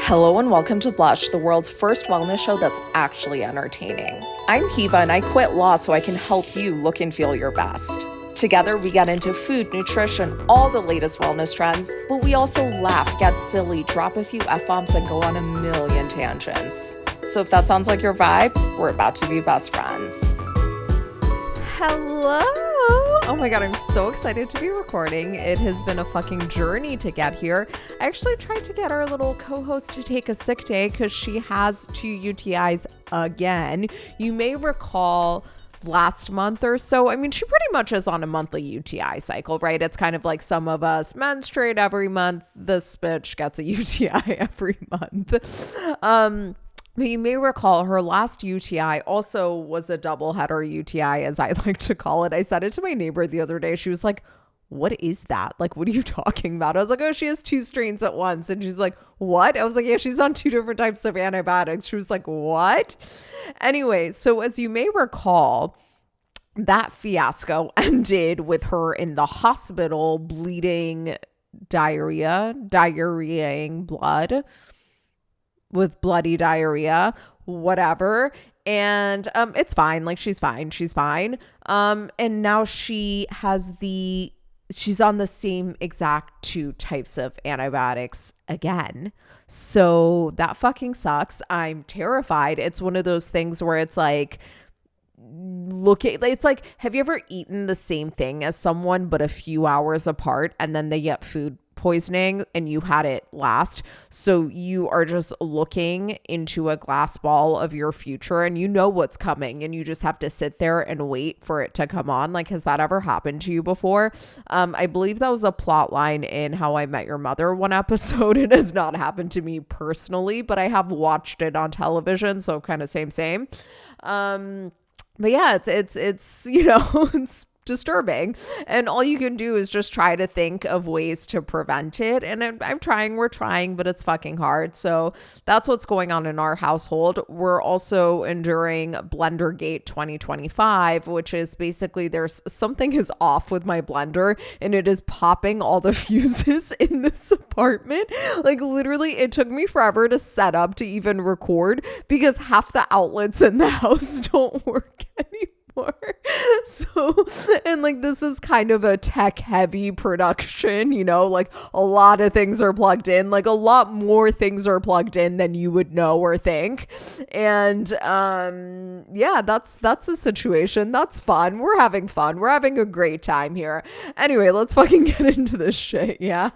Hello and welcome to Blush, the world's first wellness show that's actually entertaining. I'm Hiva and I quit law so I can help you look and feel your best. Together we get into food, nutrition, all the latest wellness trends, but we also laugh, get silly, drop a few F-bombs and go on a million tangents. So if that sounds like your vibe, we're about to be best friends. Hello! Oh my god, I'm so excited to be recording. It has been a fucking journey to get here. I actually tried to get our little co-host to take a sick day because she has 2 UTIs again. You may recall last month or so, I mean, she pretty much is on a monthly UTI cycle, right? It's kind of like some of us menstruate every month. This bitch gets a UTI every month. But you may recall her last UTI also was a double header UTI, as I like to call it. I said it to my neighbor the other day. She was like, what is that? Like, what are you talking about? I was like, oh, she has 2 strains at once. And she's like, what? I was like, yeah, she's on 2 different types of antibiotics. She was like, what? Anyway, so as you may recall, that fiasco ended with her in the hospital bleeding diarrheaing blood, with bloody diarrhea, whatever. And it's fine. Like, she's fine. And now she's on the same exact 2 types of antibiotics again. So that fucking sucks. I'm terrified. It's one of those things where it's like, it's like, have you ever eaten the same thing as someone but a few hours apart and then they get food poisoning and you had it last? So you are just looking into a glass ball of your future and you know what's coming and you just have to sit there and wait for it to come on. Like, has that ever happened to you before? I believe that was a plot line in How I Met Your Mother one episode. It has not happened to me personally, but I have watched it on television, so kind of same. But yeah, it's you know, it's disturbing, and all you can do is just try to think of ways to prevent it. And we're trying, but it's fucking hard. So that's what's going on in our household. We're also enduring Blendergate 2025, which is basically there's something is off with my blender and it is popping all the fuses in this apartment. Like, literally, it took me forever to set up to even record because half the outlets in the house don't work anymore. So, and like, this is kind of a tech heavy production, you know, like a lot of things are plugged in, like a lot more things are plugged in than you would know or think. And yeah, that's the situation. That's fun. We're having fun. We're having a great time here. Anyway, let's fucking get into this shit. Yeah.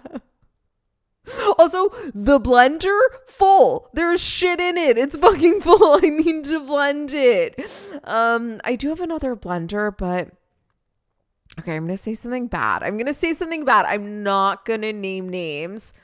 Also, the blender full. There's shit in it. It's fucking full. I need to blend it. I do have another blender, but okay, I'm going to say something bad. I'm not going to name names,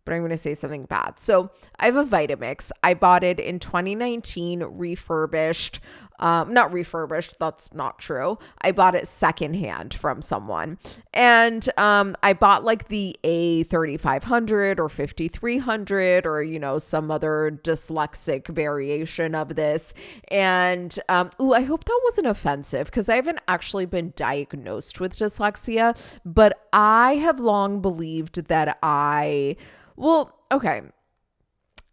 but I'm going to say something bad. So I have a Vitamix. I bought it in 2019, refurbished. Not refurbished. That's not true. I bought it secondhand from someone. And I bought like the A3500 or 5300 or, you know, some other dyslexic variation of this. And I hope that wasn't offensive because I haven't actually been diagnosed with dyslexia, but I have long believed that okay.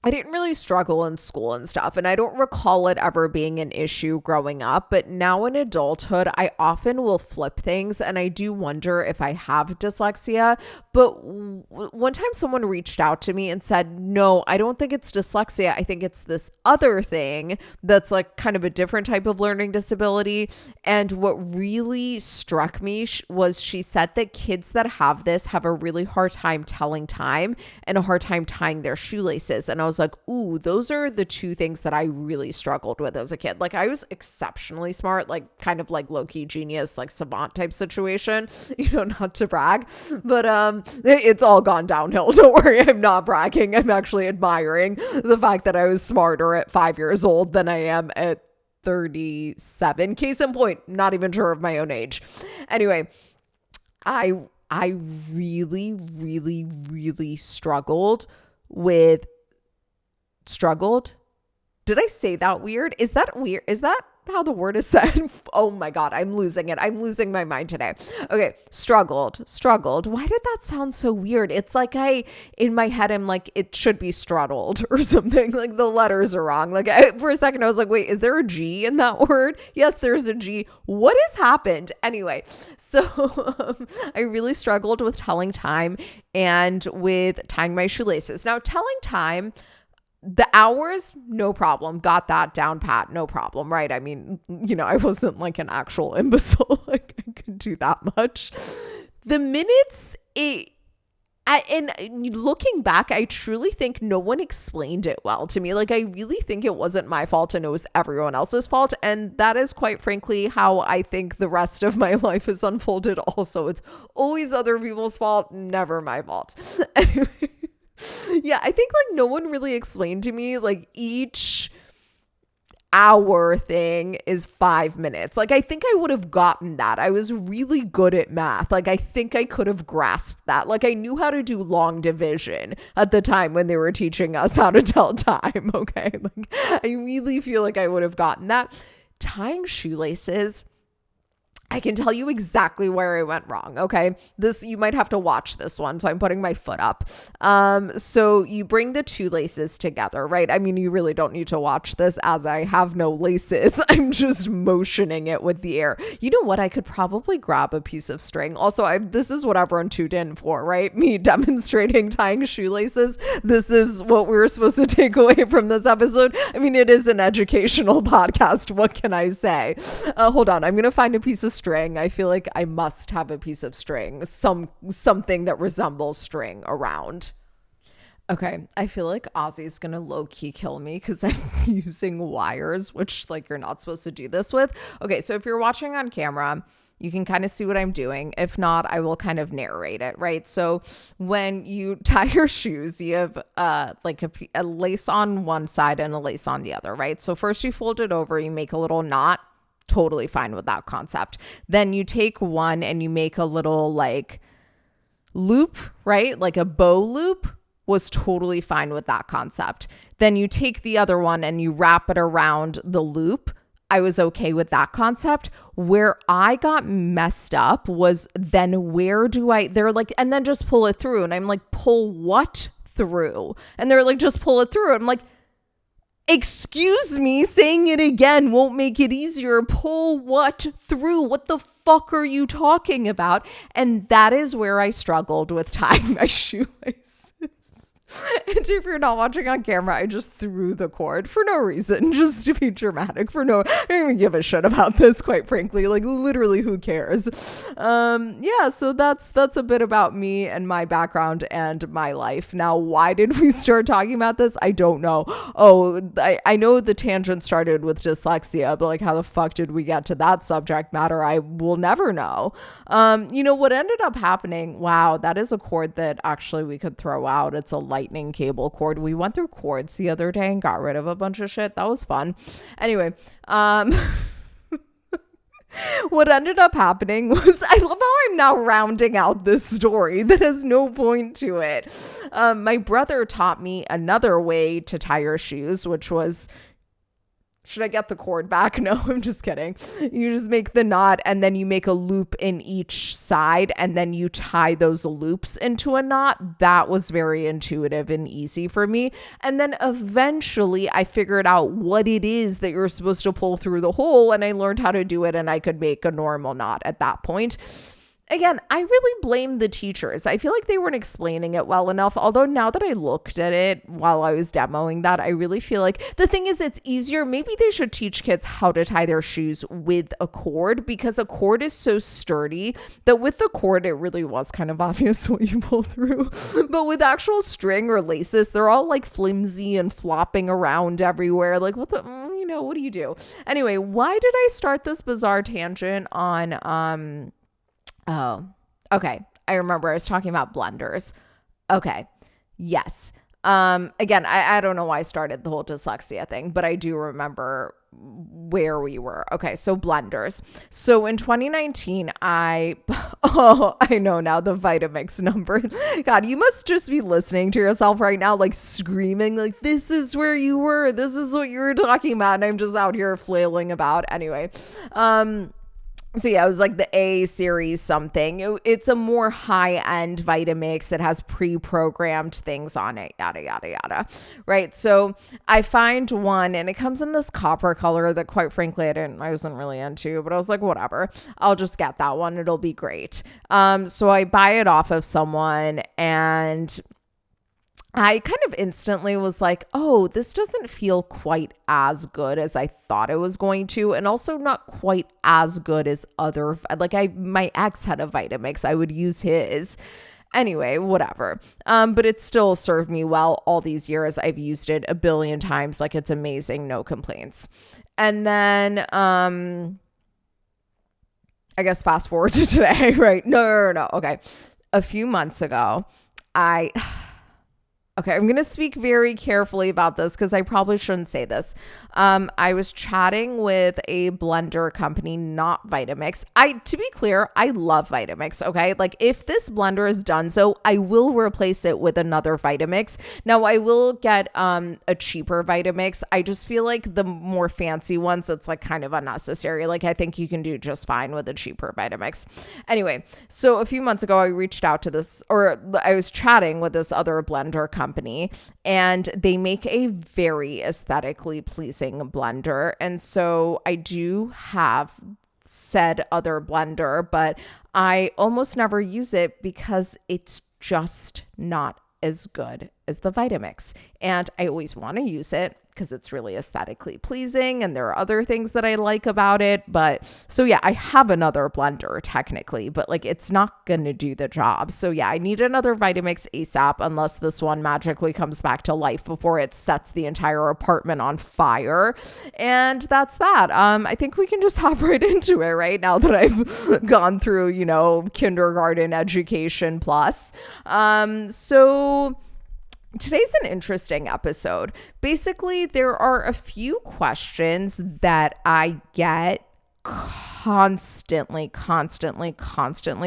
I didn't really struggle in school and stuff, and I don't recall it ever being an issue growing up, but now in adulthood, I often will flip things, and I do wonder if I have dyslexia. But one time someone reached out to me and said, no, I don't think it's dyslexia. I think it's this other thing that's like kind of a different type of learning disability. And what really struck me was she said that kids that have this have a really hard time telling time and a hard time tying their shoelaces. And I was like, ooh, those are the 2 things that I really struggled with as a kid. Like, I was exceptionally smart, like kind of like low-key genius, like savant type situation, you know, not to brag, but it's all gone downhill. Don't worry, I'm not bragging. I'm actually admiring the fact that I was smarter at 5 years old than I am at 37. Case in point, not even sure of my own age. Anyway, I really, really, really struggled. Did I say that weird? Is that weird? Is that how the word is said? Oh my God, I'm losing it. I'm losing my mind today. Okay, struggled. Why did that sound so weird? It's like in my head, I'm like, it should be struggled or something. Like the letters are wrong. Like for a second, I was like, wait, is there a G in that word? Yes, there's a G. What has happened? Anyway, so I really struggled with telling time and with tying my shoelaces. Now, telling time, the hours, no problem. Got that down pat, no problem, right? I mean, I wasn't like an actual imbecile. Like I could do that much. The minutes, and looking back, I truly think no one explained it well to me. Like I really think it wasn't my fault and it was everyone else's fault. And that is quite frankly how I think the rest of my life is unfolded also. It's always other people's fault, never my fault. Anyway. Yeah, I think like no one really explained to me like each hour thing is 5 minutes. Like I think I would have gotten that. I was really good at math. Like I think I could have grasped that. Like I knew how to do long division at the time when they were teaching us how to tell time. Okay. Like I really feel like I would have gotten that. Tying shoelaces, I can tell you exactly where I went wrong. Okay. You might have to watch this one. So I'm putting my foot up. So you bring the two laces together, right? I mean, you really don't need to watch this as I have no laces. I'm just motioning it with the air. You know what? I could probably grab a piece of string. Also, this is what everyone tuned in for, right? Me demonstrating tying shoelaces. This is what we were supposed to take away from this episode. I mean, it is an educational podcast. What can I say? Hold on. I'm going to find a piece of string. I feel like I must have a piece of string, something that resembles string around. Okay, I feel like Ozzy's gonna low-key kill me because I'm using wires, which like you're not supposed to do this with. Okay, so if you're watching on camera, you can kind of see what I'm doing. If not, I will kind of narrate it, right? So when you tie your shoes, you have like a lace on one side and a lace on the other, right? So first you fold it over, you make a little knot. Totally fine with that concept. Then you take one and you make a little like loop, right? Like a bow loop. Was totally fine with that concept. Then you take the other one and you wrap it around the loop. I was okay with that concept. Where I got messed up was then they're like, and then just pull it through. And I'm like, pull what through? And they're like, just pull it through. I'm like, excuse me, saying it again won't make it easier. Pull what through? What the fuck are you talking about? And that is where I struggled with tying my shoelaces. And if you're not watching on camera, I just threw the cord for no reason, just to be dramatic. I don't even give a shit about this, quite frankly. Like literally, who cares? Yeah, so that's a bit about me and my background and my life. Now, why did we start talking about this? I don't know. Oh, I know the tangent started with dyslexia, but like how the fuck did we get to that subject matter? I will never know. What ended up happening? Wow, that is a cord that actually we could throw out. It's a lightning cable cord. We went through cords the other day and got rid of a bunch of shit. That was fun. Anyway, what ended up happening was, I love how I'm now rounding out this story that has no point to it. My brother taught me another way to tie your shoes, which was, should I get the cord back? No, I'm just kidding. You just make the knot and then you make a loop in each side and then you tie those loops into a knot. That was very intuitive and easy for me. And then eventually I figured out what it is that you're supposed to pull through the hole and I learned how to do it and I could make a normal knot at that point. Again, I really blame the teachers. I feel like they weren't explaining it well enough. Although now that I looked at it while I was demoing that, I really feel like the thing is it's easier. Maybe they should teach kids how to tie their shoes with a cord because a cord is so sturdy that with the cord, it really was kind of obvious what you pull through. But with actual string or laces, they're all like flimsy and flopping around everywhere. Like what do you do? Anyway, why did I start this bizarre tangent on, oh, okay. I remember I was talking about blenders. Okay. Yes. Again, I don't know why I started the whole dyslexia thing, but I do remember where we were. Okay, so blenders. So in 2019, I know now the Vitamix number. God, you must just be listening to yourself right now, like screaming, like, this is where you were. This is what you were talking about. And I'm just out here flailing about. Anyway, so yeah, it was like the A series something. It's a more high-end Vitamix. It has pre-programmed things on it, yada, yada, yada. Right? So I find one and it comes in this copper color that quite frankly I wasn't really into, but I was like, whatever. I'll just get that one. It'll be great. So I buy it off of someone and I kind of instantly was like, oh, this doesn't feel quite as good as I thought it was going to. And also not quite as good as other, like my ex had a Vitamix. I would use his. Anyway, whatever. But it still served me well all these years. I've used it a billion times. Like it's amazing. No complaints. And then, I guess fast forward to today, right? No. Okay. A few months ago, okay, I'm going to speak very carefully about this because I probably shouldn't say this. I was chatting with a blender company, not Vitamix. To be clear, I love Vitamix, okay? Like if this blender is done so, I will replace it with another Vitamix. Now, I will get a cheaper Vitamix. I just feel like the more fancy ones, it's like kind of unnecessary. Like I think you can do just fine with a cheaper Vitamix. Anyway, so a few months ago, I reached out to this, or I was chatting with this other blender company, and they make a very aesthetically pleasing blender. And so I do have said other blender, but I almost never use it because it's just not as good as the Vitamix. And I always want to use it because it's really aesthetically pleasing and there are other things that I like about it. But so yeah, I have another blender technically, but like it's not going to do the job. So yeah, I need another Vitamix ASAP unless this one magically comes back to life before it sets the entire apartment on fire. And that's that. I think we can just hop right into it right now that I've gone through, kindergarten education plus. So today's an interesting episode. Basically, there are a few questions that I get constantly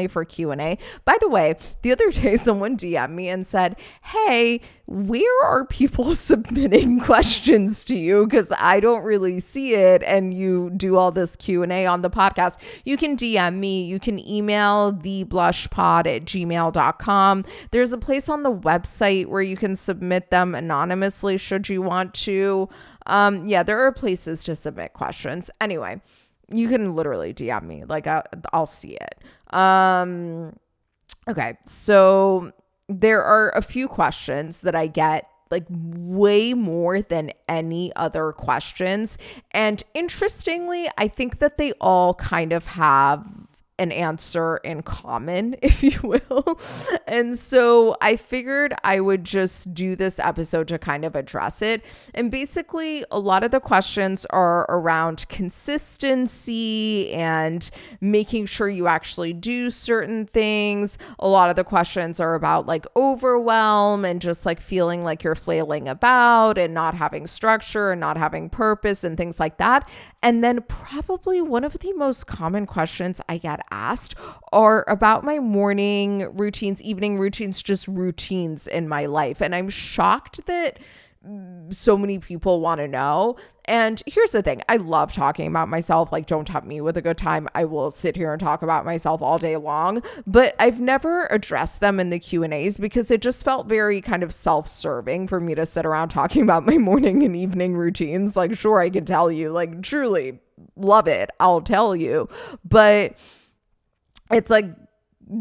for Q&A. By the way, the other day someone DM'd me and said, hey, where are people submitting questions to you? Because I don't really see it and you do all this Q&A on the podcast. You can DM me. You can email theblushpod@gmail.com. There's a place on the website where you can submit them anonymously should you want to. Yeah, there are places to submit questions. Anyway, you can literally DM me, like I'll see it. Okay, so there are a few questions that I get like way more than any other questions. And interestingly, I think that they all kind of have an answer in common, if you will. And so I figured I would just do this episode to kind of address it. And basically, a lot of the questions are around consistency and making sure you actually do certain things. A lot of the questions are about like overwhelm and just like feeling like you're flailing about and not having structure and not having purpose and things like that. And then probably one of the most common questions I get asked are about my morning routines, evening routines, just routines in my life. And I'm shocked that so many people want to know. And here's the thing. I love talking about myself. Like, don't tempt me with a good time. I will sit here and talk about myself all day long, but I've never addressed them in the Q&As because it just felt very kind of self-serving for me to sit around talking about my morning and evening routines. Like, sure, I can tell you, like, truly love it. I'll tell you. But it's like,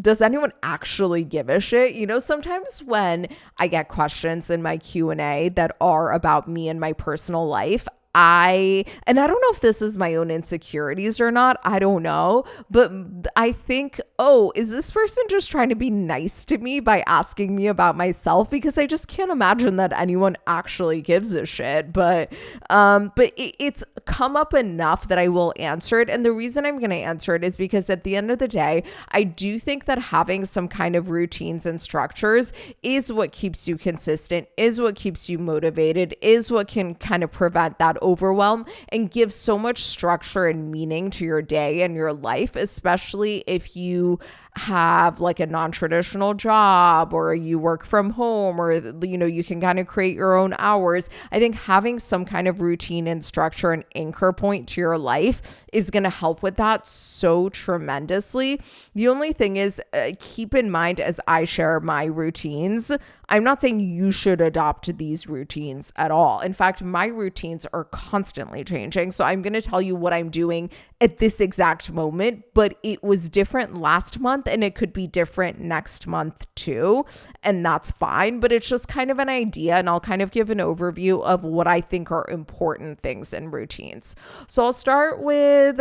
does anyone actually give a shit? Sometimes when I get questions in my Q&A that are about me and my personal life, I don't know if this is my own insecurities or not. I don't know. But I think, oh, is this person just trying to be nice to me by asking me about myself? Because I just can't imagine that anyone actually gives a shit. But it's come up enough that I will answer it. And the reason I'm going to answer it is because at the end of the day, I do think that having some kind of routines and structures is what keeps you consistent, is what keeps you motivated, is what can kind of prevent that overwhelm and give so much structure and meaning to your day and your life, especially if you have like a non-traditional job or you work from home, or you can kind of create your own hours. I think having some kind of routine and structure and anchor point to your life is going to help with that so tremendously. The only thing is, keep in mind as I share my routines, I'm not saying you should adopt these routines at all. In fact, my routines are constantly changing. So I'm going to tell you what I'm doing at this exact moment, but it was different last month and it could be different next month too. And that's fine, but it's just kind of an idea, and I'll kind of give an overview of what I think are important things in routines. So I'll start with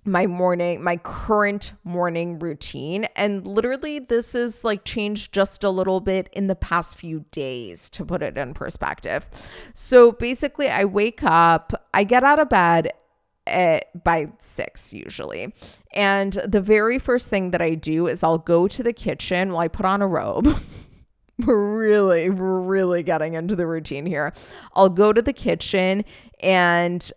my current morning routine. And literally this is like changed just a little bit in the past few days, to put it in perspective. So basically I wake up, I get out of bed by 6 usually. And the very first thing that I do is I'll go to the kitchen. Well, I put on a robe. We're really getting into the routine here. I'll go to the kitchen and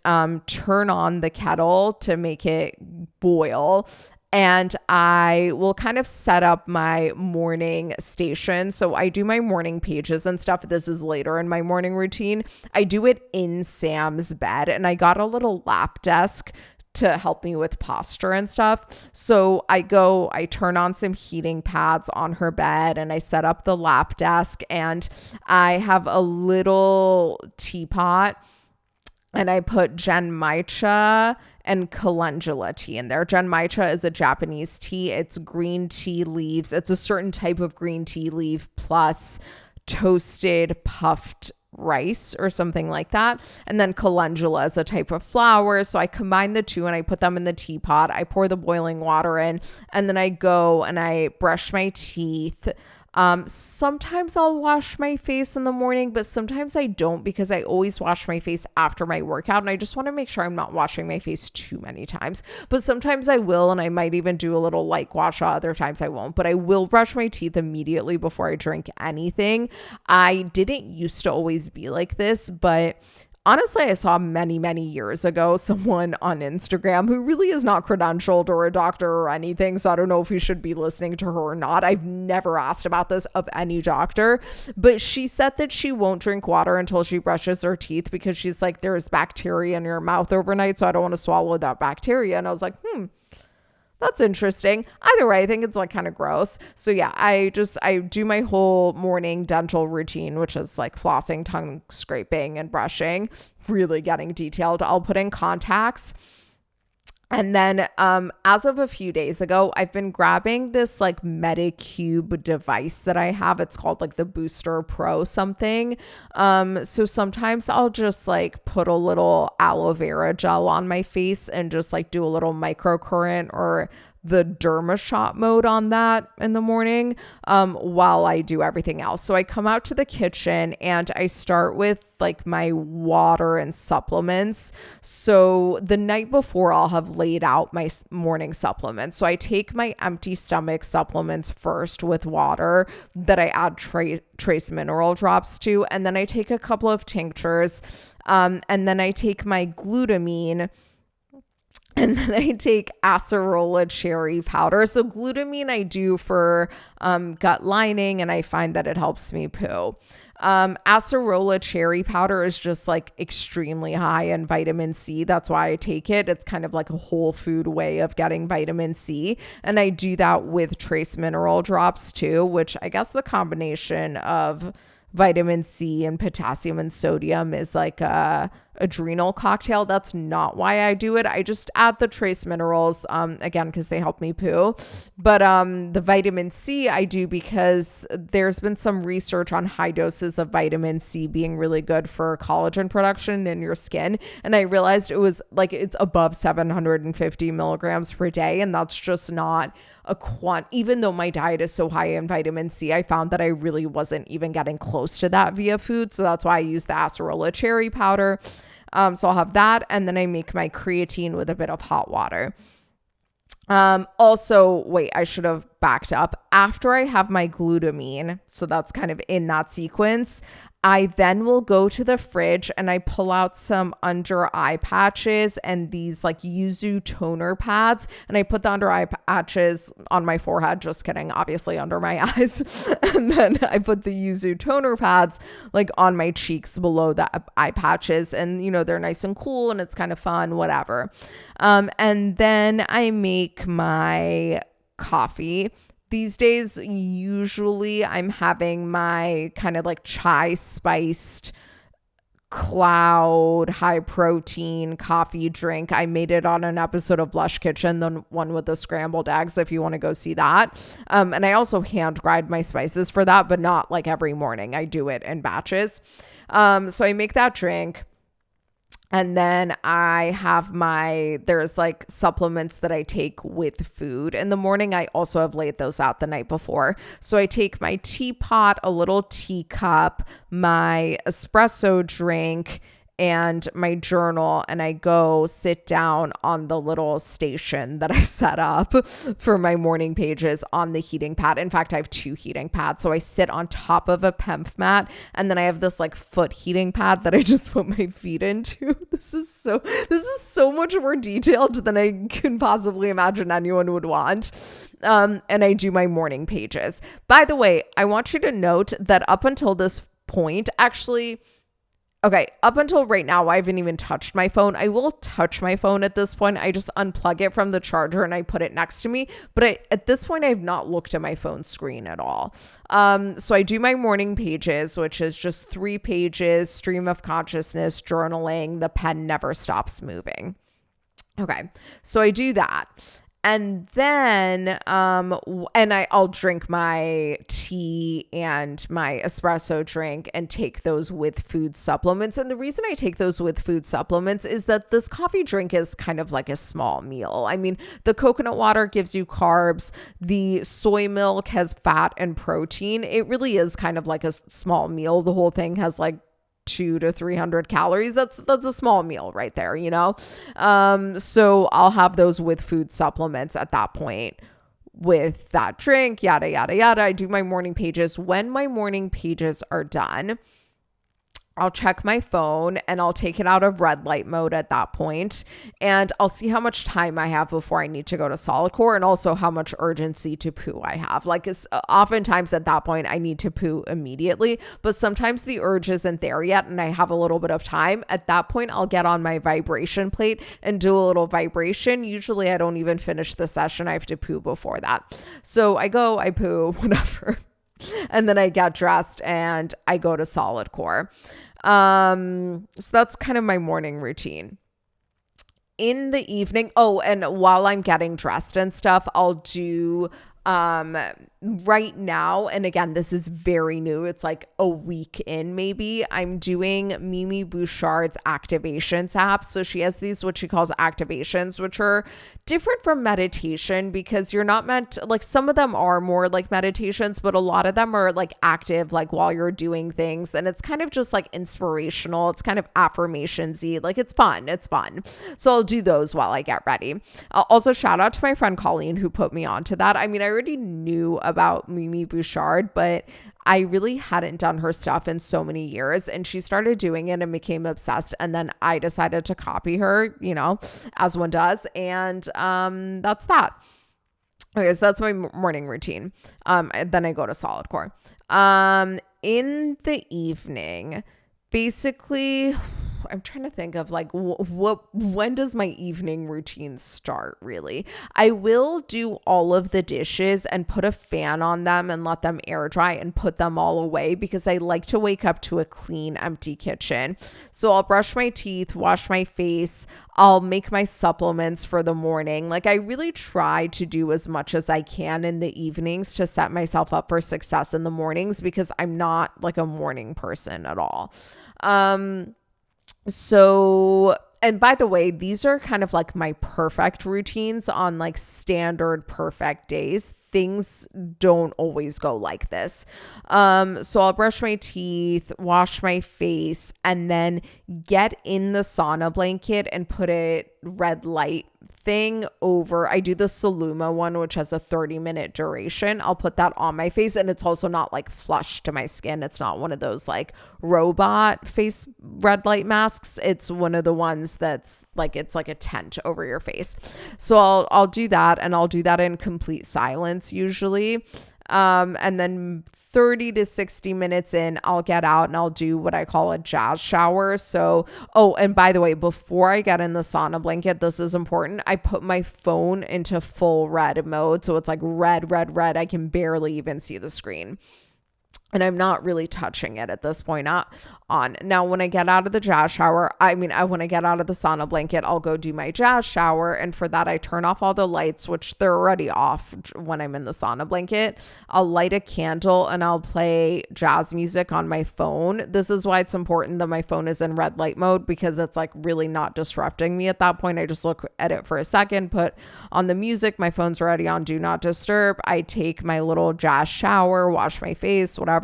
turn on the kettle to make it boil. And I will kind of set up my morning station. So I do my morning pages and stuff. This is later in my morning routine. I do it in Sam's bed, and I got a little lap desk to help me with posture and stuff. So I turn on some heating pads on her bed, and I set up the lap desk, and I have a little teapot, and I put genmaicha and calendula tea in there. Genmaicha is a Japanese tea. It's green tea leaves. It's a certain type of green tea leaf plus toasted puffed rice or something like that. And then calendula is a type of flower. So I combine the two and I put them in the teapot. I pour the boiling water in, and then I go and I brush my teeth. Sometimes I'll wash my face in the morning, but sometimes I don't, because I always wash my face after my workout. And I just want to make sure I'm not washing my face too many times, but sometimes I will. And I might even do a little light wash. Other times I won't, but I will brush my teeth immediately before I drink anything. I didn't used to always be like this, but honestly, I saw many years ago someone on Instagram who really is not credentialed or a doctor or anything. So I don't know if you should be listening to her or not. I've never asked about this of any doctor, but she said that she won't drink water until she brushes her teeth because she's like, there's bacteria in your mouth overnight, so I don't want to swallow that bacteria. And I was like, that's interesting. Either way, I think it's like kind of gross. So yeah, I do my whole morning dental routine, which is like flossing, tongue scraping, and brushing, really getting detailed. I'll put in contacts. And then as of a few days ago, I've been grabbing this like Medicube device that I have. It's called like the Booster Pro something. So sometimes I'll just like put a little aloe vera gel on my face and just like do a little microcurrent or the DermaShot mode on that in the morning while I do everything else. So I come out to the kitchen and I start with like my water and supplements. So the night before I'll have laid out my morning supplements. So I take my empty stomach supplements first with water that I add trace mineral drops to. And then I take a couple of tinctures and then I take my glutamine. And then I take acerola cherry powder. So glutamine I do for gut lining, and I find that it helps me poo. Acerola cherry powder is just like extremely high in vitamin C. That's why I take it. It's kind of like a whole food way of getting vitamin C. And I do that with trace mineral drops too, which I guess the combination of vitamin C and potassium and sodium is like a adrenal cocktail. That's not why I do it. I just add the trace minerals again because they help me poo. But the vitamin C I do because there's been some research on high doses of vitamin C being really good for collagen production in your skin, and I realized it was like it's above 750 milligrams per day, and that's just not a even though my diet is so high in vitamin C, I found that I really wasn't even getting close to that via food. So that's why I use the acerola cherry powder. So I'll have that. And then I make my creatine with a bit of hot water. Also, wait, I should have backed up. After I have my glutamine, so that's kind of in that sequence, I then will go to the fridge and I pull out some under eye patches and these like yuzu toner pads, and I put the under eye patches on my forehead. Just kidding, obviously under my eyes. And then I put the yuzu toner pads like on my cheeks below the eye patches, and you know, they're nice and cool and it's kind of fun, whatever. And then I make my coffee. These days, usually I'm having my kind of like chai spiced cloud high protein coffee drink. I made it on an episode of Blush Kitchen, the one with the scrambled eggs, if you want to go see that. And I also hand grind my spices for that, but not like every morning. I do it in batches. So I make that drink. And then I have there's like supplements that I take with food in the morning. I also have laid those out the night before. So I take my teapot, a little teacup, my espresso drink, and my journal, and I go sit down on the little station that I set up for my morning pages on the heating pad. In fact, I have 2 heating pads. So I sit on top of a PEMF mat, and then I have this like foot heating pad that I just put my feet into. This is so much more detailed than I can possibly imagine anyone would want. And I do my morning pages. By the way, I want you to note that up until this point, actually, okay, up until right now, I haven't even touched my phone. I will touch my phone at this point. I just unplug it from the charger and I put it next to me. But at this point, I have not looked at my phone screen at all. So I do my morning pages, which is just 3 pages, stream of consciousness, journaling. The pen never stops moving. Okay, so I do that. And then, I'll drink my tea and my espresso drink and take those with food supplements. And the reason I take those with food supplements is that this coffee drink is kind of like a small meal. I mean, the coconut water gives you carbs. The soy milk has fat and protein. It really is kind of like a small meal. The whole thing has like 200 to 300 calories. That's a small meal right there, you know? So I'll have those with food supplements at that point with that drink, yada, yada, yada. I do my morning pages. When my morning pages are done, I'll check my phone and I'll take it out of red light mode at that point, and I'll see how much time I have before I need to go to solid core, and also how much urgency to poo I have. Like, oftentimes at that point I need to poo immediately, but sometimes the urge isn't there yet and I have a little bit of time. At that point, I'll get on my vibration plate and do a little vibration. Usually I don't even finish the session. I have to poo before that. So I go, I poo, whatever. And then I get dressed and I go to solid core. So that's kind of my morning routine. In the evening, and while I'm getting dressed and stuff, I'll do right now, and again, this is very new, it's like a week in maybe, I'm doing Mimi Bouchard's activations app. So she has these, what she calls activations, which are different from meditation, because you're not meant, like, some of them are more like meditations, but a lot of them are like active, like while you're doing things, and it's kind of just like inspirational. It's kind of affirmation-y, like it's fun. So I'll do those while I get ready. Also, shout out to my friend Colleen who put me onto that. I mean, I already knew about Mimi Bouchard, but I really hadn't done her stuff in so many years, and she started doing it and became obsessed, and then I decided to copy her, you know, as one does, and that's that. Okay, so that's my morning routine. And then I go to solid core. In the evening, basically, I'm trying to think of like when does my evening routine start, really? I will do all of the dishes and put a fan on them and let them air dry and put them all away, because I like to wake up to a clean, empty kitchen. So I'll brush my teeth, wash my face, I'll make my supplements for the morning. Like, I really try to do as much as I can in the evenings to set myself up for success in the mornings, because I'm not like a morning person at all. So And by the way, these are kind of like my perfect routines on like standard perfect days. Things don't always go like this. So I'll brush my teeth, wash my face, and then get in the sauna blanket and put a red light thing over. I do the Saluma one, which has a 30-minute duration. I'll put that on my face, and it's also not like flush to my skin. It's not one of those like robot face red light masks. It's one of the ones that's like, it's like a tent over your face. So I'll do that, and I'll do that in complete silence usually. And then 30 to 60 minutes in, I'll get out and I'll do what I call a jazz shower. So, oh, and by the way, before I get in the sauna blanket, this is important. I put my phone into full red mode. So it's like red, red, red. I can barely even see the screen. And I'm not really touching it at this point on. Now, when I get out of the jazz shower, when I get out of the sauna blanket, I'll go do my jazz shower. And for that, I turn off all the lights, which they're already off when I'm in the sauna blanket. I'll light a candle and I'll play jazz music on my phone. This is why it's important that my phone is in red light mode, because it's like really not disrupting me at that point. I just look at it for a second, put on the music. My phone's already on do not disturb. I take my little jazz shower, wash my face, whatever.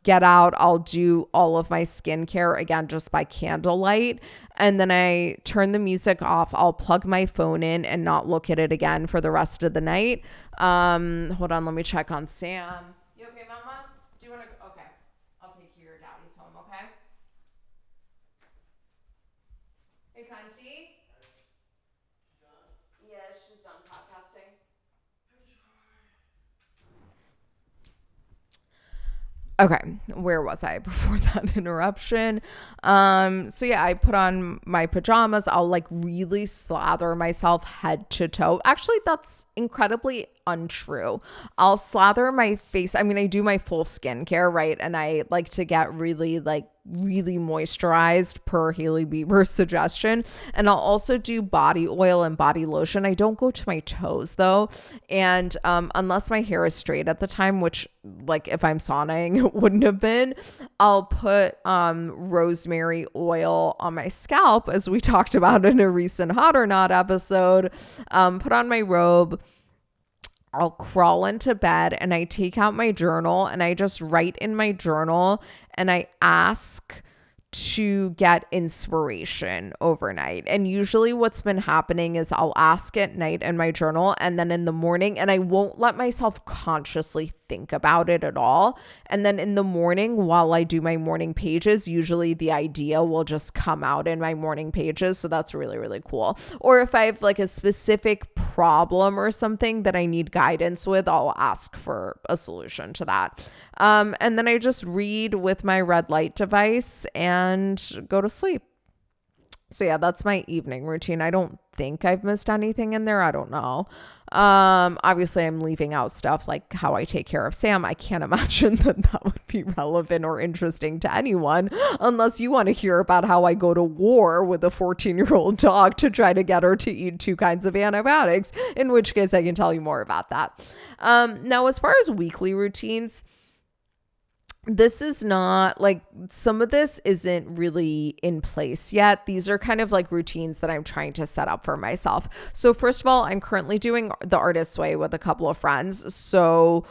Get out. I'll do all of my skincare again just by candlelight, and then I turn the music off. I'll plug my phone in and not look at it again for the rest of the night. Hold on, let me check on Sam. You okay, Mama? Do you want to? Okay, I'll take you to your daddy's home. Okay. Hey, Cunty. Yeah, she's done podcasting. Okay, where was I before that interruption? So yeah, I put on my pajamas. I'll like really slather myself head to toe. Actually, that's incredibly untrue. I'll slather my face. I mean, I do my full skincare, right? And I like to get really moisturized per Hailey Bieber's suggestion. And I'll also do body oil and body lotion. I don't go to my toes though. And unless my hair is straight at the time, which like if I'm sauning, it wouldn't have been, I'll put rosemary oil on my scalp, as we talked about in a recent Hot or Not episode. Put on my robe. I'll crawl into bed and I take out my journal and I just write in my journal and I ask to get inspiration overnight. And usually what's been happening is I'll ask at night in my journal and then in the morning, and I won't let myself consciously think about it at all. And then in the morning, while I do my morning pages, usually the idea will just come out in my morning pages. So that's really, really cool. Or if I have like a specific problem or something that I need guidance with, I'll ask for a solution to that. And then I just read with my red light device and go to sleep. So yeah, that's my evening routine. I don't think I've missed anything in there. I don't know. Obviously I'm leaving out stuff like how I take care of Sam. I can't imagine that would be relevant or interesting to anyone unless you want to hear about how I go to war with a 14-year-old dog to try to get her to eat 2 kinds of antibiotics, in which case I can tell you more about that. Now, as far as weekly routines, this is not like, some of this isn't really in place yet. These are kind of like routines that I'm trying to set up for myself. So first of all, I'm currently doing the Artist's Way with a couple of friends. So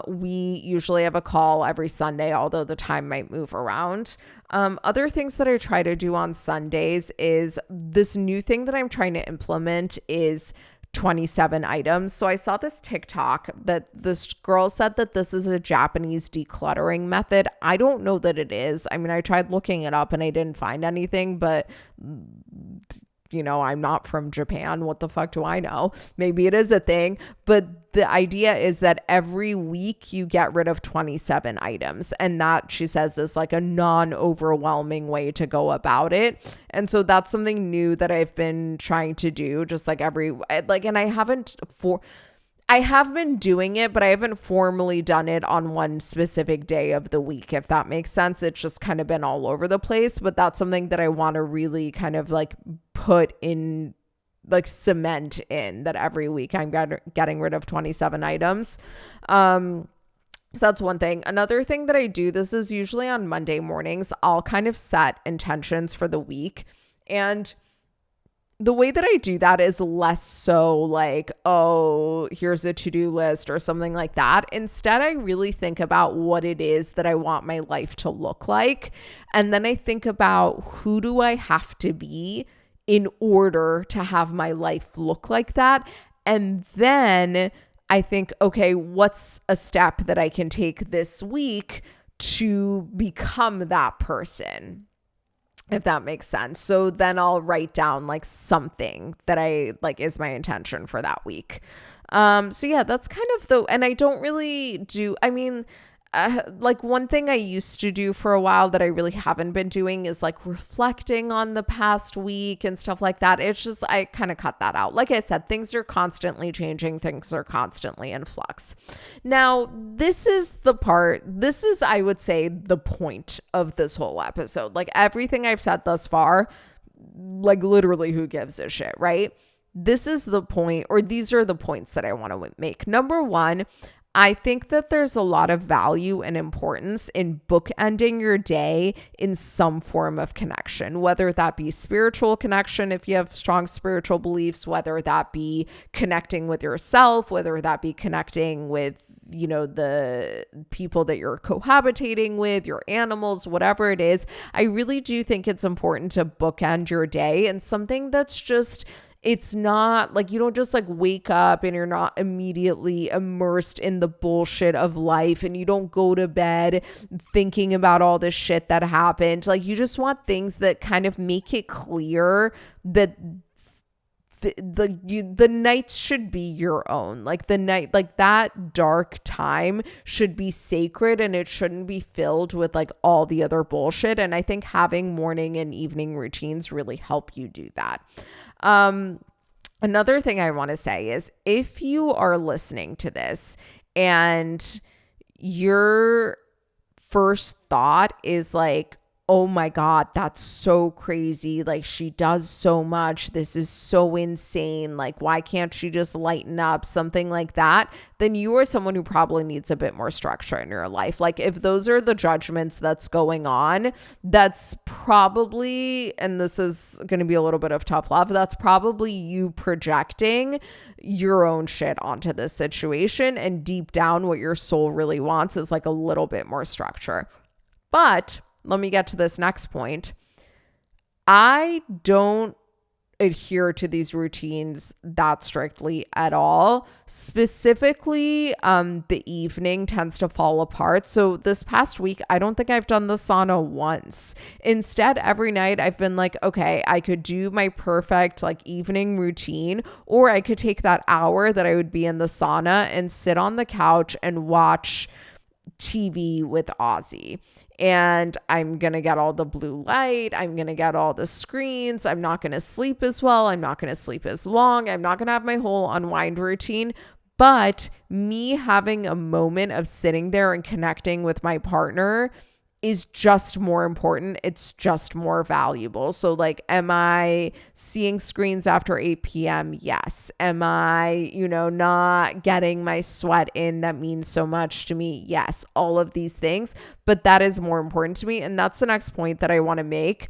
we usually have a call every Sunday, although the time might move around. Other things that I try to do on Sundays is this new thing that I'm trying to implement is 27 items. So I saw this TikTok that this girl said that this is a Japanese decluttering method. I don't know that it is. I mean, I tried looking it up and I didn't find anything, but you know, I'm not from Japan. What the fuck do I know? Maybe it is a thing. But the idea is that every week you get rid of 27 items. And that, she says, is like a non-overwhelming way to go about it. And so that's something new that I've been trying to do, just like and I have been doing it, but I haven't formally done it on one specific day of the week, if that makes sense. It's just kind of been all over the place, but that's something that I want to really kind of like put in, like cement in, that every week I'm getting rid of 27 items. So that's one thing. Another thing that I do, this is usually on Monday mornings, I'll kind of set intentions for the week. And the way that I do that is less so like, oh, here's a to-do list or something like that. Instead, I really think about what it is that I want my life to look like. And then I think about who do I have to be in order to have my life look like that. And then I think, okay, what's a step that I can take this week to become that person? If that makes sense. So then I'll write down like something that I like is my intention for that week. So yeah, that's kind of and I don't really do, like one thing I used to do for a while that I really haven't been doing is like reflecting on the past week and stuff like that. It's just, I kind of cut that out. Like I said, things are constantly changing. Things are constantly in flux. Now, this is, I would say, the point of this whole episode. Like everything I've said thus far, like literally who gives a shit, right? This is the point, or these are the points that I want to make. Number one, I think that there's a lot of value and importance in bookending your day in some form of connection, whether that be spiritual connection, if you have strong spiritual beliefs, whether that be connecting with yourself, whether that be connecting with, you know, the people that you're cohabitating with, your animals, whatever it is. I really do think it's important to bookend your day, and something that's just, it's not like you don't just like wake up and you're not immediately immersed in the bullshit of life, and you don't go to bed thinking about all this shit that happened. Like you just want things that kind of make it clear that the nights should be your own. Like the night, like that dark time should be sacred, and it shouldn't be filled with like all the other bullshit. And I think having morning and evening routines really help you do that. Another thing I want to say is if you are listening to this and your first thought is like, oh my God, that's so crazy. Like she does so much. This is so insane. Like, why can't she just lighten up? Something like that. Then you are someone who probably needs a bit more structure in your life. Like if those are the judgments that's going on, that's probably, and this is going to be a little bit of tough love, that's probably you projecting your own shit onto this situation. And deep down, what your soul really wants is like a little bit more structure. But let me get to this next point. I don't adhere to these routines that strictly at all. Specifically, the evening tends to fall apart. So this past week, I don't think I've done the sauna once. Instead, every night I've been like, okay, I could do my perfect like evening routine, or I could take that hour that I would be in the sauna and sit on the couch and watch TV with Ozzy. And I'm going to get all the blue light. I'm going to get all the screens. I'm not going to sleep as well. I'm not going to sleep as long. I'm not going to have my whole unwind routine. But me having a moment of sitting there and connecting with my partner is just more important. It's just more valuable. So like, am I seeing screens after 8 p.m.? Yes. Am I, not getting my sweat in that means so much to me? Yes. All of these things, but that is more important to me. And that's the next point that I want to make,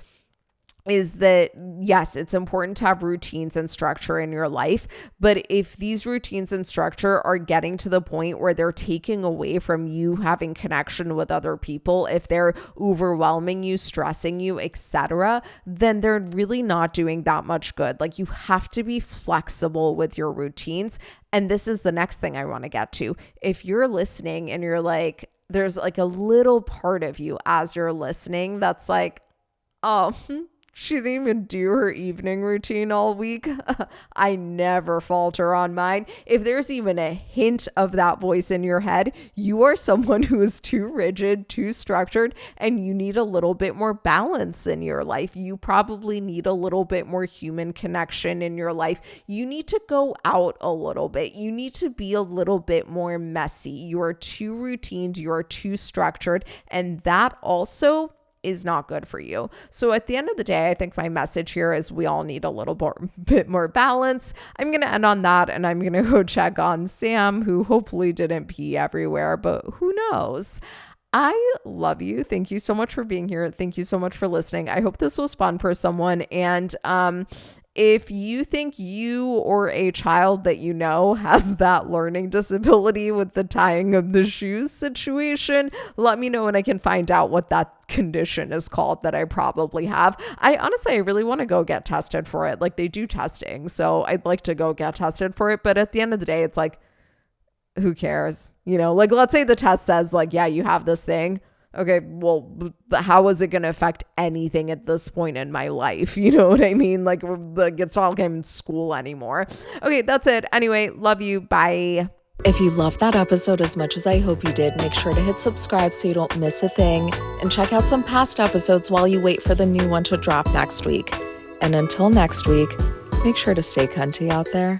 is that yes, it's important to have routines and structure in your life, but if these routines and structure are getting to the point where they're taking away from you having connection with other people, if they're overwhelming you, stressing you, etc., then they're really not doing that much good. Like you have to be flexible with your routines. And this is the next thing I want to get to. If you're listening and you're like, there's like a little part of you as you're listening that's like, oh, she didn't even do her evening routine all week. I never falter on mine. If there's even a hint of that voice in your head, you are someone who is too rigid, too structured, and you need a little bit more balance in your life. You probably need a little bit more human connection in your life. You need to go out a little bit. You need to be a little bit more messy. You are too routine. You are too structured. And that also is not good for you. So at the end of the day, I think my message here is we all need a little bit more balance. I'm going to end on that, and I'm going to go check on Sam, who hopefully didn't pee everywhere, but who knows? I love you. Thank you so much for being here. Thank you so much for listening. I hope this was fun for someone. And if you think you or a child that you know has that learning disability with the tying of the shoes situation, let me know and I can find out what that condition is called that I probably have. I really want to go get tested for it. Like, they do testing. So I'd like to go get tested for it. But at the end of the day, it's like, who cares? Like, let's say the test says like, yeah, you have this thing. Okay, well, how is it going to affect anything at this point in my life? You know what I mean? Like it's not like I'm in school anymore. Okay, that's it. Anyway, love you. Bye. If you loved that episode as much as I hope you did, make sure to hit subscribe so you don't miss a thing, and check out some past episodes while you wait for the new one to drop next week. And until next week, make sure to stay cunty out there.